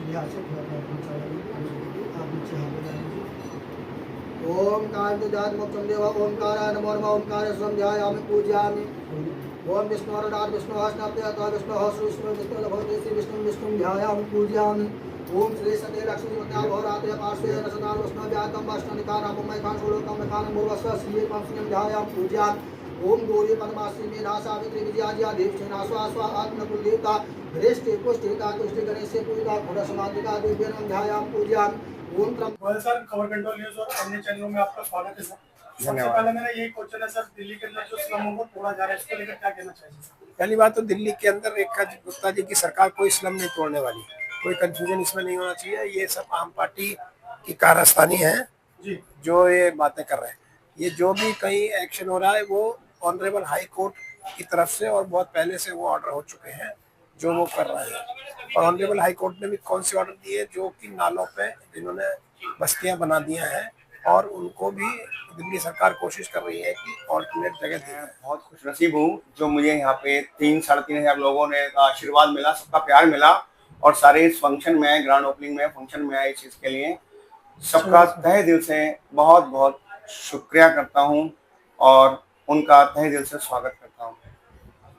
यहाँ से थोड़ा आप नीचे हाथ में डालेंगे। ओम कांतिजातमोक्षं देव ओंकाराय नमो नमः। ओंकारे स्वं ध्यायामि पूजयामि। ओम विष्णुरनाथ विष्णुहस्नाप्यत विष्णुः श्री विष्णु भवति श्री विष्णुं ध्यायामि पूजयामि। ओम श्री सते लक्ष्मीवत्या भवराते पार्श्वे सदा विष्णु व्यातं वष्णनिकानामय खानशूलोकं खानं भूर्वस्व श्री पंचम ध्यायामि पूजयामि। ओम गौरी पद्माश्री मेधा सावित्री विजया देवसेना स्वास्वा आत्मकुलदेवता हृष्टि पुष्टिता तुष्टि गणेश पूजिता घोड़समाधिका देव्यं ध्यायामि पूजयामि। ओम सर, खबर कंट्रोल न्यूज और अन्य चैनलों में आपका स्वागत है सर। सबसे पहले मेरा यही क्वेश्चन है सर, दिल्ली के अंदर जो स्लमों को तोड़ा जा रहा है इसको लेकर क्या कहना चाहिए? पहली बात तो दिल्ली के अंदर रेखा गुप्ता जी की सरकार कोई स्लम नहीं तोड़ने वाली, कोई कंफ्यूजन इसमें नहीं होना चाहिए। ये सब आम पार्टी की कारस्तानी है जी। जो ये बातें कर रहे हैं। ये जो भी कहीं एक्शन हो रहा है वो ऑनरेबल हाई कोर्ट की तरफ से और बहुत पहले से वो ऑर्डर हो चुके हैं जो वो कर रहे हैं। और ऑनरेबल हाई कोर्ट ने भी कौन से ऑर्डर दिए, जो कि नालों पे जिन्होंने बस्तियां बना दी हैं और उनको भी दिल्ली सरकार कोशिश कर रही है कि ऑल्टरनेट जगह दी। बहुत खुश नसीब हूँ जो मुझे यहाँ पे 3-3.5 लोगों ने का आशीर्वाद मिला, सबका प्यार मिला और सारे इस फंक्शन में, ग्रैंड ओपनिंग में फंक्शन में आए इस चीज़ के लिए सबका तहे दिल से बहुत बहुत शुक्रिया करता हूँ और उनका तहे दिल से स्वागत करता हूँ।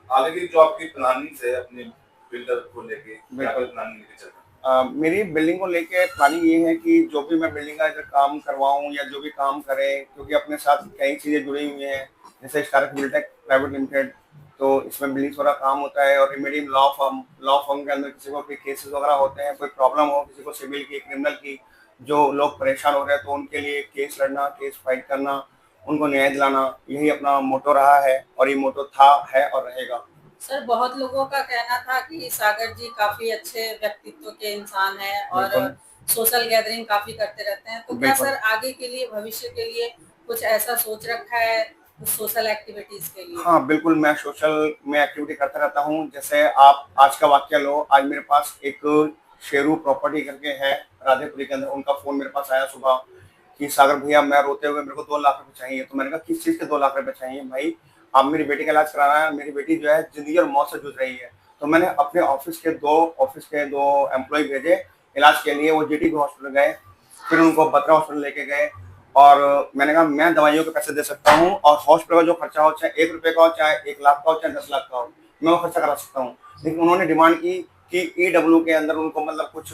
आगे की जो आपकी प्लानिंग है अपने बिल्डर को लेके, बिल्कुल प्लानिंग लेके चल रहे हैं? मेरी बिल्डिंग को लेके प्लानिंग ये है कि जो भी मैं बिल्डिंग का इधर काम करवाऊँ या जो भी काम करें, क्योंकि अपने साथ कई चीज़ें जुड़ी हुई हैं जैसे स्टारक बिल्टेक प्राइवेट लिमिटेड, तो इसमें बिल्डिंग वाला काम होता है और रेमेडियम लॉ फर्म के अंदर किसी को कोई केसेस वगैरह होते हैं, कोई प्रॉब्लम हो, किसी को सिविल की, क्रिमिनल की, जो लोग परेशान हो रहे हैं तो उनके लिए केस लड़ना, केस फाइट करना, उनको न्याय दिलाना, यही अपना मोटो रहा है और ये मोटो था, है और रहेगा। सर, बहुत लोगों का कहना था कि सागर जी काफी अच्छे व्यक्तित्व के इंसान हैं और सोशल गैदरिंग काफी करते रहते हैं, तो क्या सर आगे के लिए, भविष्य के लिए कुछ ऐसा सोच रखा है सोशल एक्टिविटीज के लिए? हाँ बिल्कुल, मैं सोशल में एक्टिविटी करता रहता हूँ। जैसे आप आज का वाक्य लो, आज मेरे पास एक शेरू प्रॉपर्टी करके है राधेपुरी के अंदर, उनका फोन मेरे पास आया सुबह कि सागर भैया मैं रोते हुए मेरे को 2 लाख रुपए चाहिए। तो मैंने कहा किस चीज़ के 2 लाख रुपए चाहिए? भाई आप मेरी बेटी का इलाज कराना है, मेरी बेटी जो है जिंदगी और मौत से जूझ रही है। तो मैंने अपने ऑफिस के दो एम्प्लॉय भेजे इलाज के लिए, वो जीटी हॉस्पिटल गए, फिर उनको बत्रा हॉस्पिटल लेके गए और मैंने कहा मैं दवाइयों के पैसे दे सकता हूँ और हॉस्पिटल का जो खर्चा हो, चाहे 1 रुपये का हो, चाहे 1 लाख का हो, चाहे 10 लाख का हो, मैं वो खर्चा करा सकता हूँ। लेकिन उन्होंने डिमांड की कि ईडब्ल्यू के अंदर उनको मतलब कुछ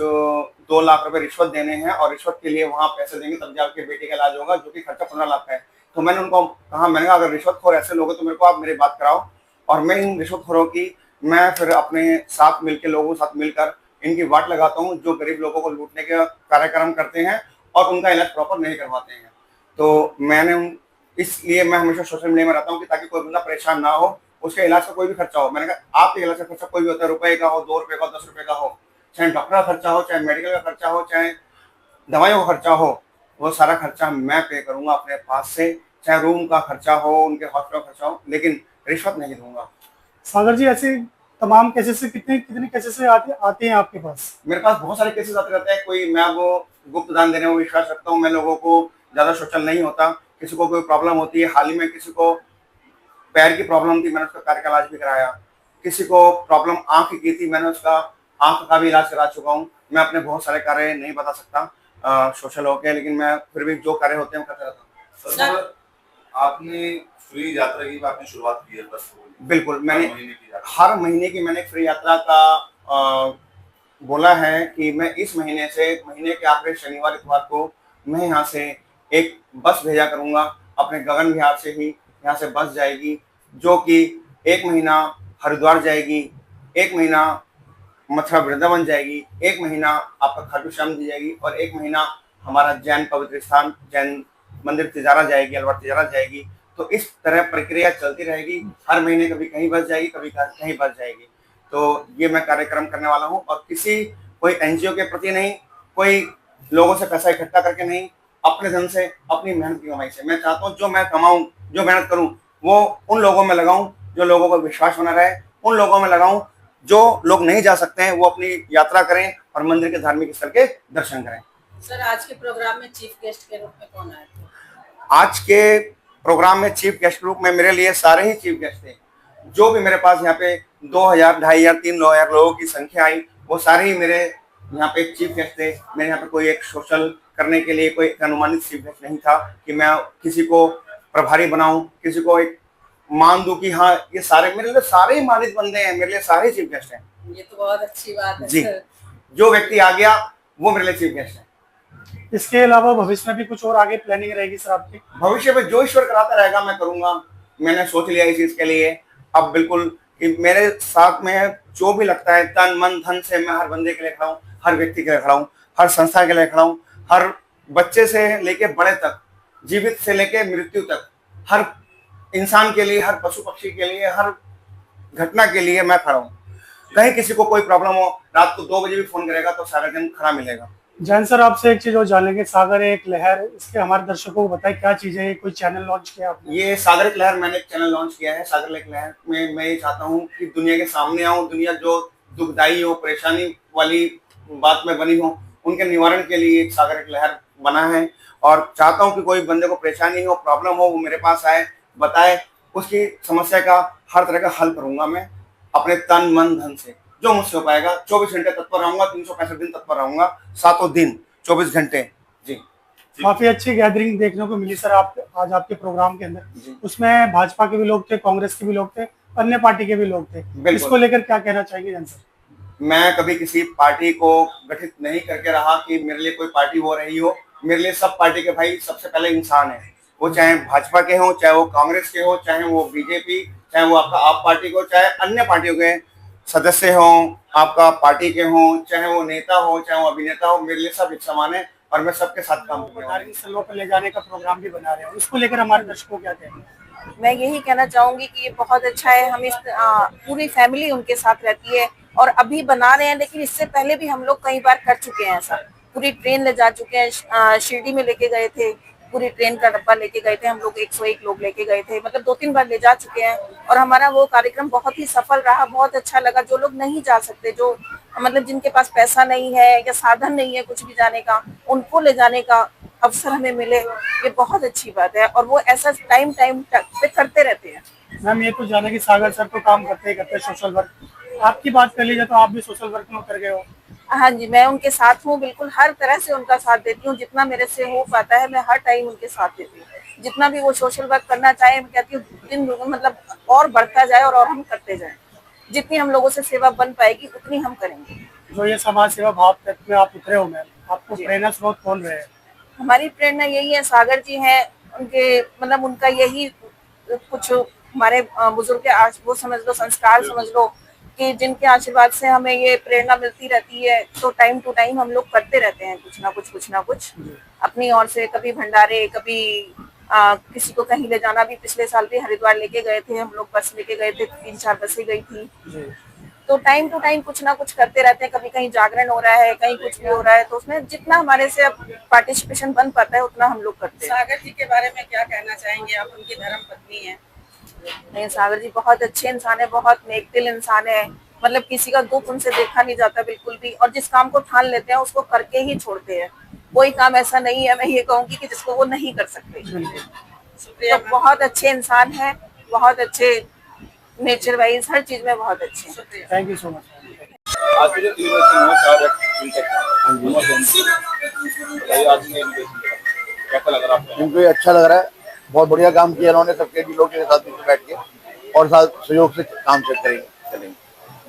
2 लाख रुपए रिश्वत देने हैं और रिश्वत के लिए वहाँ पैसे देंगे तब जाके बेटी का इलाज होगा, जो कि खर्चा 15 लाख का है। तो मैंने उनको कहा, मैंने कहा अगर रिश्वतखोर ऐसे लोग हैं तो मेरे को आप मेरी बात कराओ और मैं इन रिश्वतखोरों की मैं फिर अपने साथ मिलकर, लोगों के साथ मिलकर इनकी वाट लगाता हूँ जो गरीब लोगों को लूटने के कार्यक्रम करते हैं और उनका इलाज प्रॉपर नहीं करवाते हैं। तो मैंने इसलिए मैं हमेशा सोशल मीडिया में रहता हूँ कि ताकि कोई बंदा परेशान ना हो, उसके इलाज का कोई भी खर्चा हो। मैंने कहा आपके इलाज का खर्चा कोई भी होता है, रुपए का हो, 2 रुपए का, 10 रुपए का हो, चाहे डॉक्टर का खर्चा हो, चाहे मेडिकल का खर्चा हो, चाहे दवाइयों का खर्चा हो, वो सारा खर्चा मैं पे करूंगा अपने पास से, चाहे रूम का खर्चा हो, उनके हॉस्पिटल का खर्चा हो, लेकिन रिश्वत नहीं दूंगा। सागर जी, ऐसे तमाम केसेस से कितने केसेस से आते हैं आपके पास? मेरे पास बहुत सारे केसेस आते रहते हैं। कोई, मैं वो गुप्त दान देने में विश्वास रखता हूँ, मैं लोगों को ज्यादा सोशल नहीं होता। किसी को कोई प्रॉब्लम होती है, हाल ही में किसी को पैर की प्रॉब्लम थी, मैंने उसका पैर का इलाज भी कराया। किसी को प्रॉब्लम आंख की थी, मैंने उसका आंख का भी इलाज करा चुका हूँ। मैं अपने बहुत सारे कार्य नहीं बता सकता सोशल होके, लेकिन मैं फिर भी जो कार्य होते हैं करता रहता हूँ। सर, आपने फ्री यात्रा की आपने शुरुआत की है बस? बिल्कुल, मैंने हर महीने की मैंने फ्री यात्रा का बोला है कि मैं इस महीने से, महीने के आखिरी शनिवार इतवार को मैं यहाँ से एक बस भेजा करूंगा अपने गगन विहार से ही। यहाँ से बस जाएगी जो कि 1 महीना हरिद्वार जाएगी, 1 महीना मथुरा वृंदावन जाएगी, 1 महीना आपका खाटू श्याम जी जाएगी और 1 महीना हमारा जैन पवित्र स्थान, जैन मंदिर तिजारा जाएगी, अलवर तिजारा जाएगी। तो इस तरह प्रक्रिया चलती रहेगी, हर महीने कभी कहीं बस जाएगी, कभी कहीं बस जाएगी। तो ये मैं कार्यक्रम करने वाला हूँ और कोई एनजीओ के प्रति नहीं, कोई लोगों से पैसा इकट्ठा करके नहीं, अपने धन से, अपनी मेहनत की कमाई से। मैं चाहता हूँ जो मैं कमाऊं, जो मेहनत करूं, वो उन लोगों में लगाऊं जो लोगों को विश्वास बना रहे, उन लोगों में लगाऊं जो लोग नहीं जा सकते हैं, वो अपनी यात्रा करें और मंदिर के धार्मिक स्थल के दर्शन करें। सर, आज के प्रोग्राम में चीफ गेस्ट के रूप में कौन आए थे? आज के प्रोग्राम में चीफ गेस्ट रूप में मेरे लिए सारे ही चीफ गेस्ट थे। जो भी मेरे पास यहाँ पे 2000, 2500, 3000 लोगों की संख्या आई, वो सारे ही मेरे यहाँ पे एक चीफ गेस्ट थे, मेरे यहाँ पे कोई एक सोशल करने के लिए कोई अनुमानित चीफ गेस्ट नहीं था कि मैं किसी को प्रभारी बनाऊं, किसी को एक मान दूं कि हाँ ये सारे मेरे लिए सारे ही मानित बंदे हैं, मेरे लिए सारे चीफ गेस्ट हैं। ये तो बहुत अच्छी बात है जी, सर। जो व्यक्ति आ गया वो मेरे लिए चीफ गेस्ट है। इसके अलावा भविष्य में भी कुछ और आगे प्लानिंग रहेगी सर आपकी? भविष्य में जो ईश्वर कराता रहेगा मैं करूंगा, मैंने सोच लिया इस चीज के लिए। अब बिल्कुल कि मेरे साथ में जो भी लगता है तन मन धन से मैं हर बंदे के लिए खड़ा हूँ, हर व्यक्ति के लिए खड़ा हूँ, हर संस्था के लिए खड़ा हूँ, हर बच्चे से लेके बड़े तक, जीवित से लेके मृत्यु तक, हर इंसान के लिए, हर पशु पक्षी के लिए, हर घटना के लिए मैं खड़ा हूँ। कहीं किसी को कोई प्रॉब्लम हो, रात को 2 बजे भी फोन करेगा तो सागर जन खड़ा मिलेगा। जैन सर आपसे एक चीज और जानेंगे, सागर एक लहर, इसके हमारे दर्शकों को बताएं क्या चीज है, कोई चैनल लॉन्च किया आपने? ये सागर एक लहर, मैंने एक चैनल लॉन्च किया है। सागर एक लहर में मैं ये चाहता हूँ कि दुनिया के सामने आऊँ, दुनिया जो दुखदाई हो, परेशानी वाली बात में बनी हो, उनके निवारण के लिए एक सागर एक लहर बना है। और चाहता हूँ कि कोई बंदे को परेशानी हो, प्रॉब्लम हो, वो मेरे पास आए, बताए, उसकी समस्या का हर तरह का हल करूंगा मैं अपने तन मन धन से, जो मुझसे हो पाएगा। 24 घंटे तत्पर रहूंगा, 365 दिन तत्पर रहूंगा, 7 दिन 24 घंटे। जी, काफी अच्छी गैदरिंग देखने को मिली सर आप आज आपके प्रोग्राम के अंदर। उसमें भाजपा के भी लोग थे, कांग्रेस के भी लोग थे, अन्य पार्टी के भी लोग थे। इसको लेकर क्या कहना चाहेंगे जैन सर? मैं कभी किसी पार्टी को गठित नहीं करके रहा कि मेरे लिए कोई पार्टी हो रही हो। मेरे लिए सब पार्टी के भाई सबसे पहले इंसान है, वो चाहे भाजपा के हो, चाहे वो कांग्रेस के हो, चाहे वो बीजेपी, चाहे वो आपका आप पार्टी को, चाहे अन्य पार्टियों के सदस्य हो, आपका पार्टी के हो, चाहे वो नेता हो, चाहे वो अभिनेता हो, मेरे लिए सब एक समान है और मैं सबके साथ काम कर रहा हूँ। धार्मिक स्थलों पर ले जाने का प्रोग्राम भी बना रहे हैं, इसको लेकर हमारे दर्शकों को क्या कहेंगे? मैं यही कहना चाहूंगी कि ये बहुत अच्छा है। हम इस पूरी फैमिली उनके साथ रहती है और अभी बना रहे हैं, लेकिन इससे पहले भी हम लोग कई बार कर चुके हैं ऐसा। पूरी ट्रेन ले जा चुके हैं, शिरडी में लेके गए थे, पूरी ट्रेन का डब्बा लेके गए थे हम लोग, 101 लोग लेके गए थे, मतलब 2-3 बार ले जा चुके हैं। और हमारा वो कार्यक्रम बहुत ही सफल रहा, बहुत अच्छा लगा। जो लोग नहीं जा सकते, जो मतलब जिनके पास पैसा नहीं है या साधन नहीं है कुछ भी जाने का, उनको ले जाने का अवसर हमें मिले, ये बहुत अच्छी बात है। और वो ऐसा टाइम पे करते रहते हैं। मैम ये तो जाना कि सागर सर तो काम करते सोशल वर्क, आपकी बात कर लीजिए तो आप भी सोशल वर्क में उतर गए हो। हाँ जी, मैं उनके साथ हूँ, बिल्कुल हर तरह से उनका साथ देती हूँ। जितना मेरे से हो पाता है मैं हर टाइम उनके साथ देती हूँ। जितना भी वो सोशल वर्क करना चाहे, मैं कहती हूँ दिन मतलब और बढ़ता जाए और हम करते जाएं। जितनी हम लोगों से सेवा बन पाएगी उतनी हम करेंगे। जो ये समाज सेवा भाव तत्व में आप उतरे हो मैम, आपको प्रेरणा स्रोत कौन रहे? हमारी प्रेरणा यही है, सागर जी हैं, उनके मतलब उनका यही कुछ हमारे बुजुर्ग के वो समझ लो, संस्कार समझ लो, कि जिनके आशीर्वाद से हमें ये प्रेरणा मिलती रहती है। तो टाइम टू टाइम हम लोग करते रहते हैं कुछ ना कुछ अपनी ओर से। कभी भंडारे, कभी किसी को कहीं ले जाना, भी पिछले साल भी हरिद्वार लेके गए थे हम लोग, बस लेके गए थे, 3-4 बसें गई थी। तो टाइम टू टाइम कुछ ना कुछ करते रहते हैं। कभी कहीं जागरण हो रहा है, कहीं कुछ भी हो रहा है, तो उसमें जितना हमारे से अब पार्टिसिपेशन बन पाता है उतना हम लोग करते हैं। सागर जी के बारे में क्या कहना चाहेंगे? आप उनकी धर्म पत्नी हैं। नहीं, सागर जी बहुत अच्छे इंसान है, बहुत नेक दिल इंसान है। मतलब किसी का दुख उनसे देखा नहीं जाता बिल्कुल भी, और जिस काम को ठान लेते हैं उसको करके ही छोड़ते हैं। कोई काम ऐसा नहीं है, मैं ये कहूँगी, कि जिसको वो नहीं कर सकते। तो बहुत अच्छे इंसान है, बहुत अच्छे नेचर वाइज, हर चीज में बहुत अच्छे हैं। Thank you so much. आज के जो 3 कैसा लग रहा है? इनको ये अच्छा लग रहा है, बहुत बढ़िया काम किया इन्होंने, सबके लोग के साथ बैठ के और साथ सहयोग से काम चलेंगे।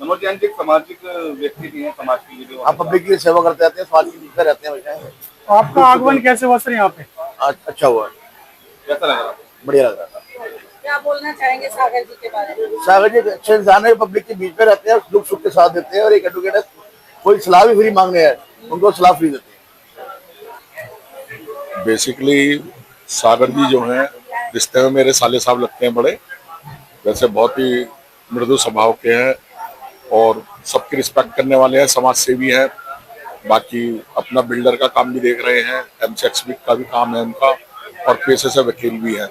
मनोज जैन जी सामाजिक व्यक्ति भी हैं, समाज के लिए आप पब्लिक की सेवा करते रहते हैं, समाज की बीच रहते हैं हमेशा। आपका आगमन कैसे हुआ सर यहाँ पे? अच्छा हुआ, कैसा लग रहा है? बढ़िया लग रहा था। क्या बोलना चाहेंगे सागर जी के बारे में? सागर जी अच्छे इंसान है, पब्लिक के बीच में रहते हैं, दुख सुख के साथ देते हैं। और एक एडवोकेट है, कोई सलाह भी फ्री मांगने है उनको सलाह फ्री देते हैं। बेसिकली सागर जी जो हैं रिश्ते में मेरे साले साहब लगते हैं बड़े, वैसे बहुत ही मृदु स्वभाव के हैं और सबकी रिस्पेक्ट करने वाले हैं, समाज सेवी हैं। बाकी अपना बिल्डर का काम भी देख रहे हैं, एमसीएक्स का भी काम है उनका, और पेशे से वकील भी हैं।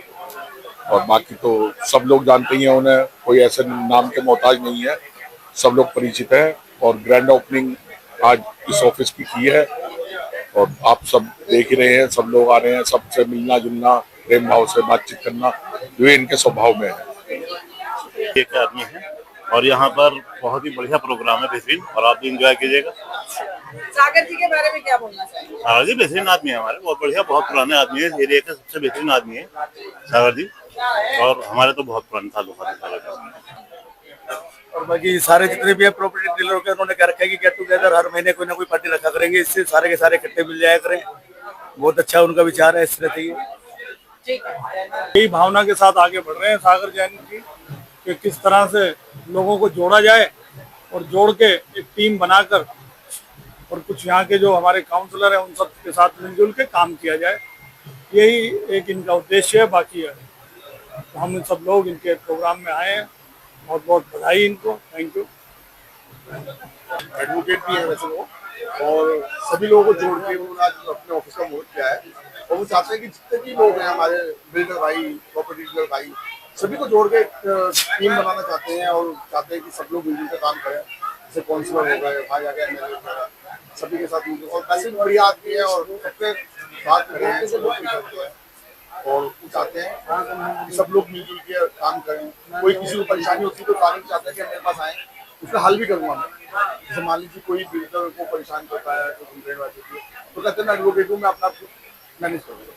और बाकी तो सब लोग जानते ही हैं उन्हें, कोई ऐसे नाम के मोहताज नहीं है, सब लोग परिचित हैं। और ग्रैंड ओपनिंग आज इस ऑफिस की है और आप सब देख ही रहे हैं, सब लोग आ रहे हैं, सबसे मिलना जुलना, प्रेम भाव से बातचीत करना, ये इनके स्वभाव में है। एक आदमी है और यहाँ पर बहुत ही बढ़िया प्रोग्राम है बेहतरीन, और आप भी इंजॉय कीजिएगा। सागर जी के बारे में क्या बोलना चाहेंगे? सागर जी बेहतरीन आदमी है हमारे, बहुत बढ़िया, बहुत पुराने आदमी है, एरिया के सबसे बेहतरीन आदमी है सागर जी, और हमारे तो बहुत पुराने सालों का। और बाकी सारे जितने भी है प्रॉपर्टी डीलर के उन्होंने कह रखा है कि गेट टुगेदर हर महीने कोई ना कोई पार्टी रखा करेंगे, इससे सारे के सारे इकट्ठे मिल जाया करें। बहुत अच्छा उनका विचार है, इस तरह से यही भावना के साथ आगे बढ़ रहे हैं सागर जैन जी कि किस तरह से लोगों को जोड़ा जाए और जोड़ के एक टीम बनाकर और कुछ यहाँ के जो हमारे काउंसलर हैं उन सब के साथ मिलजुल के काम किया जाए, यही एक इनका उद्देश्य है। बाकी है तो हम सब लोग इनके प्रोग्राम में आए हैं, बहुत बहुत बधाई इनको, थैंक यू। एडवोकेट भी है वैसे वो, और सभी लोगों को जोड़ के उन्होंने आज अपने ऑफिस का मुहूर्त किया है और वो चाहते हैं कि जितने भी लोग हैं हमारे बिल्डर भाई, प्रॉपर्टी डीलर भाई, सभी को जोड़ के टीम बनाना चाहते हैं और चाहते हैं कि सब लोग मिलजुल कर काम करें। जैसे काउंसलर हो गए, भाई आ गए, एमएलए वगैरह, सभी के साथ मिलकर, और वैसे भी बढ़िया आदमी है और सबके साथ में हैं, सब लोग करते हैं और वो चाहते हैं कि सब लोग मिलजुल के काम करें। कोई किसी को परेशानी होती है तो सारे चाहते हैं कि मेरे पास आए, उसका हल भी करूँगा मैं। जैसे मान लीजिए कोई बिल्डर को परेशान करता है, तो कंप्लेंट आती है, तो कहते हैं मैं एडवोकेट हूँ, मैं अपना मैनेज करूँगा।